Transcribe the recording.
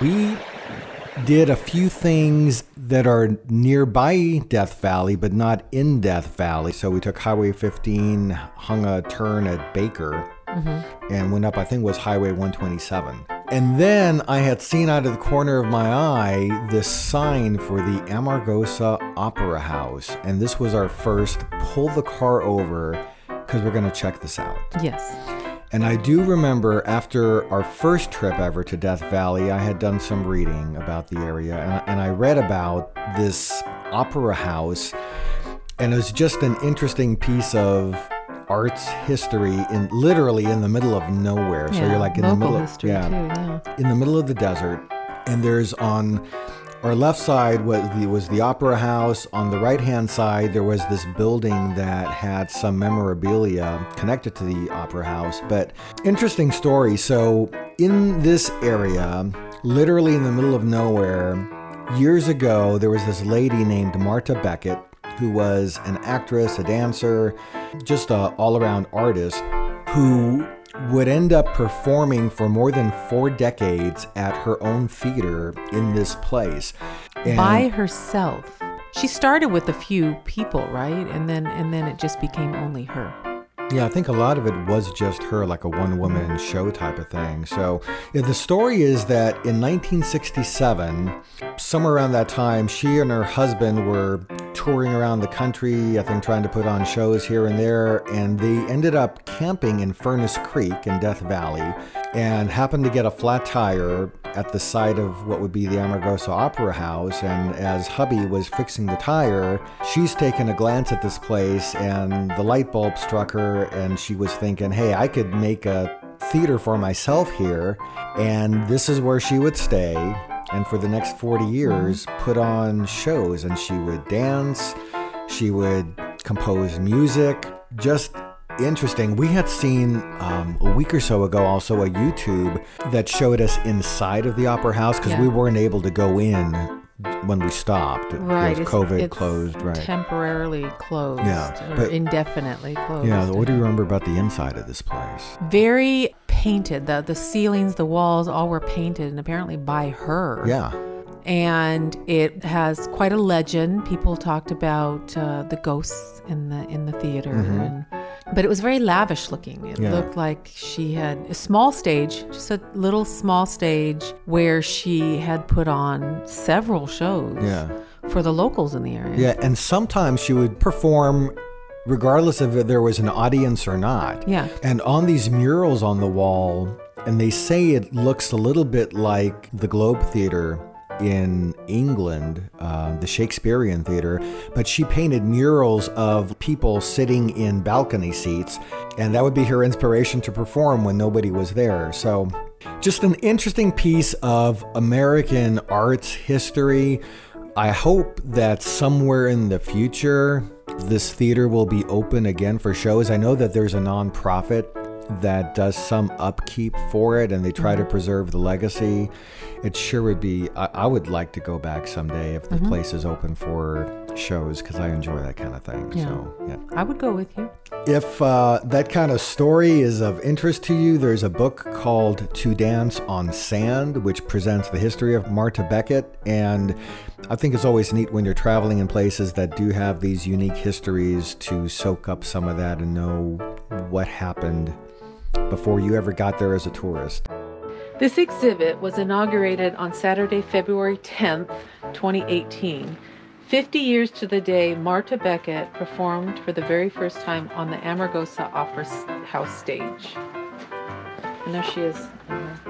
We did a few things that are nearby Death Valley, but not in Death Valley. So we took Highway 15, hung a turn at Baker, and went up, I think it was Highway 127. And then I had seen out of the corner of my eye this sign for the Amargosa Opera House. And this was our first pull the car over because we're going to check this out. Yes. And I do remember after our first trip ever to Death Valley, I had done some reading about the area, and I read about this opera house, and it was just an interesting piece of arts history literally in the middle of nowhere. So you're like in the middle of history too, yeah. In the middle of the desert, and there's on our left side was the opera house. On the right-hand side, there was this building that had some memorabilia connected to the opera house. But interesting story. So in this area, literally in the middle of nowhere, years ago, there was this lady named Marta Becket, who was an actress, a dancer, just an all-around artist, who would end up performing for more than 4 decades at her own theater in this place. And by herself. She started with a few people, right? And then it just became only her. Yeah, I think a lot of it was just her, like a one-woman show type of thing. So the story is that in 1967, somewhere around that time, she and her husband were touring around the country, I think trying to put on shows here and there, and they ended up camping in Furnace Creek in Death Valley and happened to get a flat tire at the site of what would be the Amargosa Opera House. And as hubby was fixing the tire, she's taken a glance at this place and the light bulb struck her, and she was thinking, hey, I could make a theater for myself here, and this is where she would stay. And for the next 40 years, put on shows, and she would dance, she would compose music, just interesting. We had seen a week or so ago also a YouTube that showed us inside of the opera house because we weren't able to go in when we stopped. Right. Because COVID it's closed. Right. Temporarily closed. Yeah. Or indefinitely closed. Yeah. What do you remember about the inside of this place? Very painted. The ceilings, the walls, all were painted, and apparently by her. Yeah. And it has quite a legend. People talked about the ghosts in the theater, but it was very lavish looking. It looked like she had a small stage, just a little small stage where she had put on several shows for the locals in the area. Yeah, and sometimes she would perform regardless of if there was an audience or not. Yeah. And on these murals on the wall, and they say it looks a little bit like the Globe Theatre in England, the Shakespearean theater, but she painted murals of people sitting in balcony seats, and that would be her inspiration to perform when nobody was there. So just an interesting piece of American arts history. I hope that somewhere in the future, this theater will be open again for shows. I know that there's a nonprofit that does some upkeep for it, and they try to preserve the legacy. It sure would be, I would like to go back someday if the place is open for shows, because I enjoy that kind of thing. Yeah. So, yeah. I would go with you. If that kind of story is of interest to you, there's a book called To Dance on Sand, which presents the history of Marta Becket. And I think it's always neat when you're traveling in places that do have these unique histories to soak up some of that and know what happened before you ever got there as a tourist. This exhibit was inaugurated on Saturday, February 10th, 2018. 50 years to the day Marta Becket performed for the very first time on the Amargosa Opera House stage. And there she is in the